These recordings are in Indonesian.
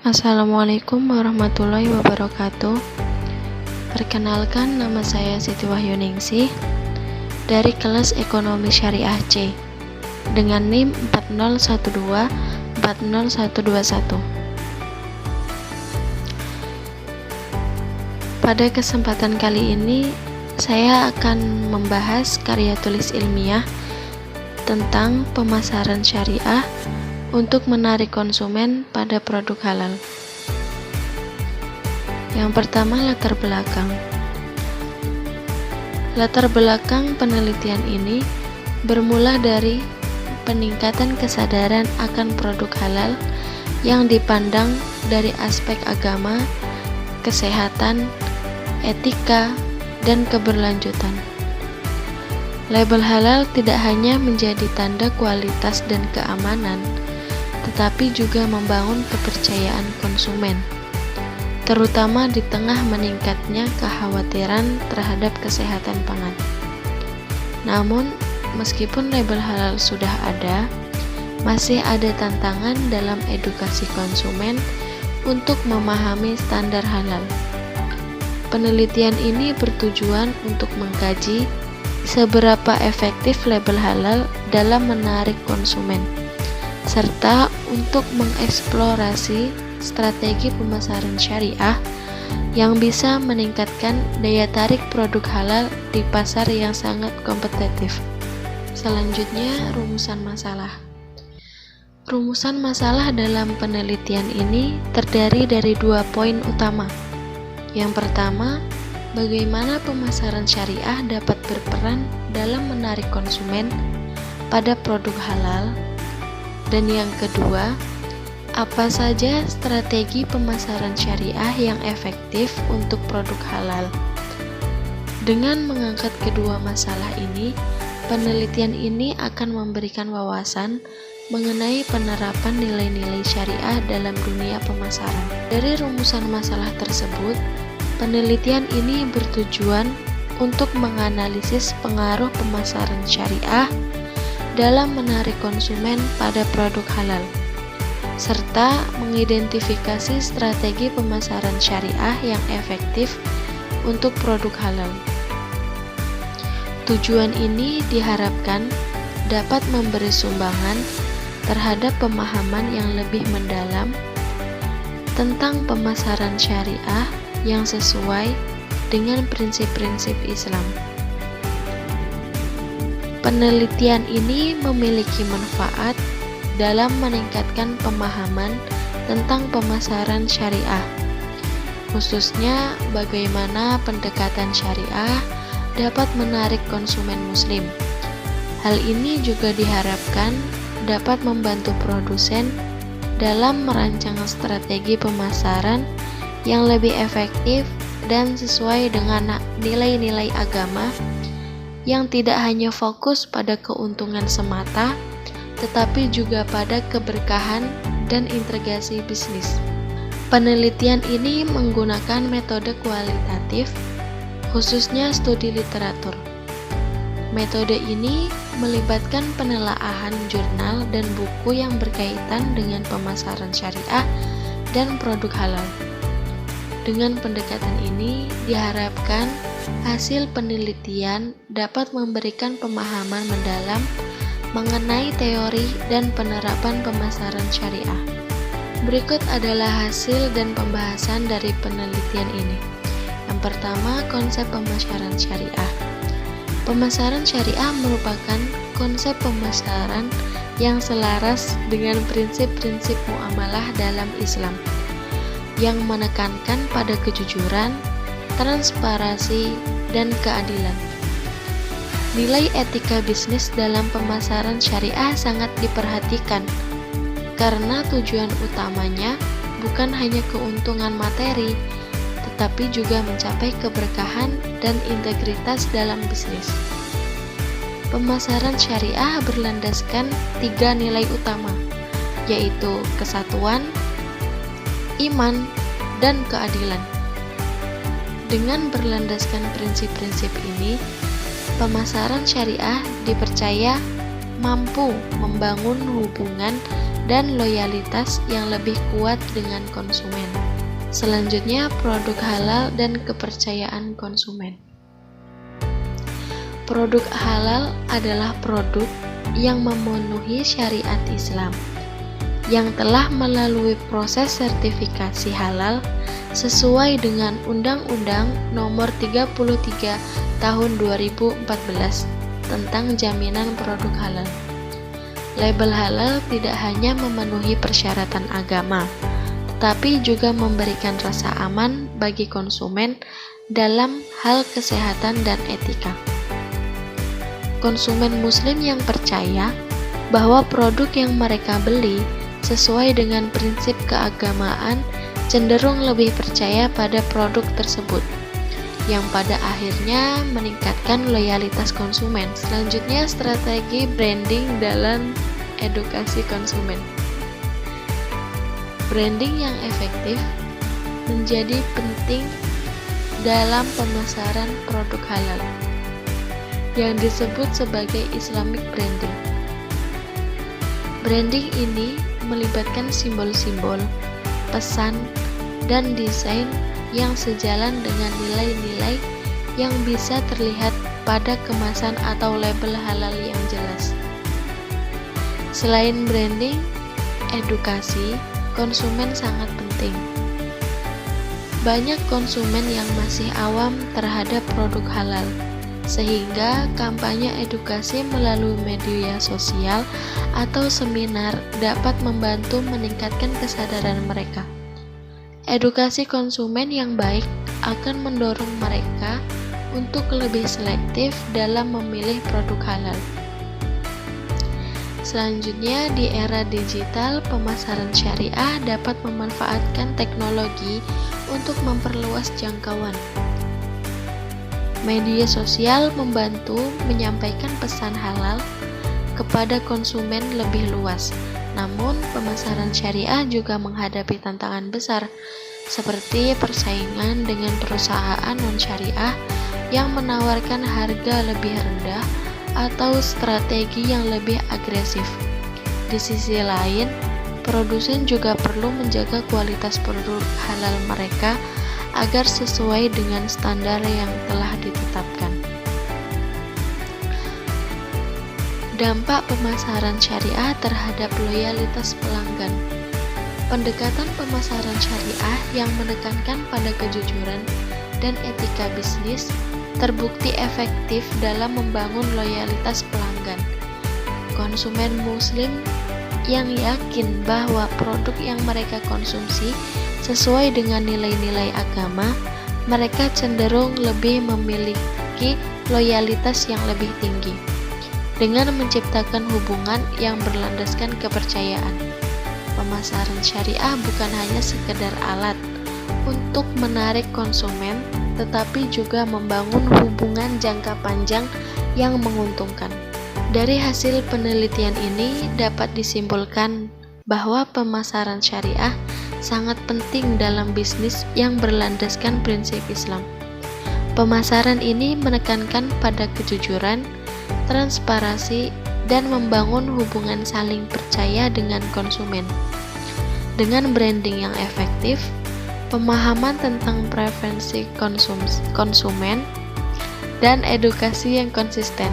Assalamualaikum warahmatullahi wabarakatuh. Perkenalkan, nama saya Siti Wahyuningsih dari kelas Ekonomi Syariah C dengan NIM 401240121. Pada kesempatan kali ini saya akan membahas karya tulis ilmiah tentang pemasaran syariah untuk menarik konsumen pada produk halal. Yang pertama, latar belakang. Latar belakang penelitian ini bermula dari peningkatan kesadaran akan produk halal yang dipandang dari aspek agama, kesehatan, etika, dan keberlanjutan. Label halal tidak hanya menjadi tanda kualitas dan keamanan, tetapi juga membangun kepercayaan konsumen, terutama di tengah meningkatnya kekhawatiran terhadap kesehatan pangan. Namun, meskipun label halal sudah ada, masih ada tantangan dalam edukasi konsumen untuk memahami standar halal. Penelitian ini bertujuan untuk mengkaji seberapa efektif label halal dalam menarik konsumen, serta untuk mengeksplorasi strategi pemasaran syariah yang bisa meningkatkan daya tarik produk halal di pasar yang sangat kompetitif. Selanjutnya, rumusan masalah. Rumusan masalah dalam penelitian ini terdiri dari 2 poin utama. Yang pertama, bagaimana pemasaran syariah dapat berperan dalam menarik konsumen pada produk halal. Dan yang kedua, apa saja strategi pemasaran syariah yang efektif untuk produk halal. Dengan mengangkat kedua masalah ini, penelitian ini akan memberikan wawasan mengenai penerapan nilai-nilai syariah dalam dunia pemasaran. Dari rumusan masalah tersebut, penelitian ini bertujuan untuk menganalisis pengaruh pemasaran syariah dalam menarik konsumen pada produk halal, serta mengidentifikasi strategi pemasaran syariah yang efektif untuk produk halal. Tujuan ini diharapkan dapat memberi sumbangan terhadap pemahaman yang lebih mendalam tentang pemasaran syariah yang sesuai dengan prinsip-prinsip Islam. Penelitian ini memiliki manfaat dalam meningkatkan pemahaman tentang pemasaran syariah, khususnya bagaimana pendekatan syariah dapat menarik konsumen muslim. Hal ini juga diharapkan dapat membantu produsen dalam merancang strategi pemasaran yang lebih efektif dan sesuai dengan nilai-nilai agama yang tidak hanya fokus pada keuntungan semata, tetapi juga pada keberkahan dan integrasi bisnis. Penelitian ini menggunakan metode kualitatif, khususnya studi literatur. Metode ini melibatkan penelaahan jurnal dan buku yang berkaitan dengan pemasaran syariah dan produk halal. Dengan pendekatan ini, diharapkan hasil penelitian dapat memberikan pemahaman mendalam mengenai teori dan penerapan pemasaran syariah. Berikut adalah hasil dan pembahasan dari penelitian ini. Yang pertama, konsep pemasaran syariah. Pemasaran syariah merupakan konsep pemasaran yang selaras dengan prinsip-prinsip muamalah dalam Islam, yang menekankan pada kejujuran, transparansi, dan keadilan. Nilai etika bisnis dalam pemasaran syariah sangat diperhatikan, karena tujuan utamanya bukan hanya keuntungan materi, tetapi juga mencapai keberkahan dan integritas dalam bisnis. Pemasaran syariah berlandaskan 3 nilai utama, yaitu kesatuan, iman, dan keadilan. Dengan berlandaskan prinsip-prinsip ini, pemasaran syariah dipercaya mampu membangun hubungan dan loyalitas yang lebih kuat dengan konsumen. Selanjutnya, produk halal dan kepercayaan konsumen. Produk halal adalah produk yang memenuhi syariat Islam, yang telah melalui proses sertifikasi halal sesuai dengan Undang-Undang Nomor 33 Tahun 2014 tentang jaminan produk halal. Label halal tidak hanya memenuhi persyaratan agama, tetapi juga memberikan rasa aman bagi konsumen dalam hal kesehatan dan etika. Konsumen muslim yang percaya bahwa produk yang mereka beli sesuai dengan prinsip keagamaan cenderung lebih percaya pada produk tersebut, yang pada akhirnya meningkatkan loyalitas konsumen. Selanjutnya, strategi branding dalam edukasi konsumen. Branding yang efektif menjadi penting dalam pemasaran produk halal, yang disebut sebagai Islamic branding. Branding ini melibatkan simbol-simbol, pesan, dan desain yang sejalan dengan nilai-nilai yang bisa terlihat pada kemasan atau label halal yang jelas. Selain branding, edukasi konsumen sangat penting. Banyak konsumen yang masih awam terhadap produk halal, sehingga kampanye edukasi melalui media sosial atau seminar dapat membantu meningkatkan kesadaran mereka. Edukasi konsumen yang baik akan mendorong mereka untuk lebih selektif dalam memilih produk halal. Selanjutnya, di era digital, pemasaran syariah dapat memanfaatkan teknologi untuk memperluas jangkauan. Media sosial membantu menyampaikan pesan halal kepada konsumen lebih luas. Namun, pemasaran syariah juga menghadapi tantangan besar, seperti persaingan dengan perusahaan non-syariah yang menawarkan harga lebih rendah atau strategi yang lebih agresif. Di sisi lain, produsen juga perlu menjaga kualitas produk halal mereka agar sesuai dengan standar yang telah ditetapkan. Dampak pemasaran syariah terhadap loyalitas pelanggan. Pendekatan pemasaran syariah yang menekankan pada kejujuran dan etika bisnis terbukti efektif dalam membangun loyalitas pelanggan. Konsumen muslim yang yakin bahwa produk yang mereka konsumsi sesuai dengan nilai-nilai agama, mereka cenderung lebih memiliki loyalitas yang lebih tinggi. Dengan menciptakan hubungan yang berlandaskan kepercayaan, pemasaran syariah bukan hanya sekedar alat untuk menarik konsumen, tetapi juga membangun hubungan jangka panjang yang menguntungkan. Dari hasil penelitian ini dapat disimpulkan bahwa pemasaran syariah sangat penting dalam bisnis yang berlandaskan prinsip Islam. Pemasaran ini menekankan pada kejujuran, transparansi, dan membangun hubungan saling percaya dengan konsumen. Dengan branding yang efektif, pemahaman tentang preferensi konsumen, dan edukasi yang konsisten,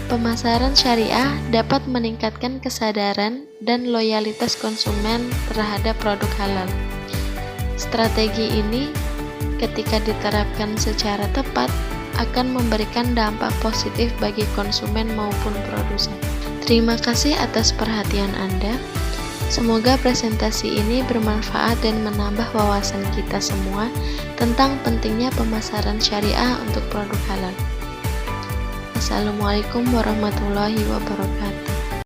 pemasaran syariah dapat meningkatkan kesadaran dan loyalitas konsumen terhadap produk halal. Strategi ini, ketika diterapkan secara tepat, akan memberikan dampak positif bagi konsumen maupun produsen. Terima kasih atas perhatian Anda. Semoga presentasi ini bermanfaat dan menambah wawasan kita semua tentang pentingnya pemasaran syariah untuk produk halal. Assalamualaikum warahmatullahi wabarakatuh.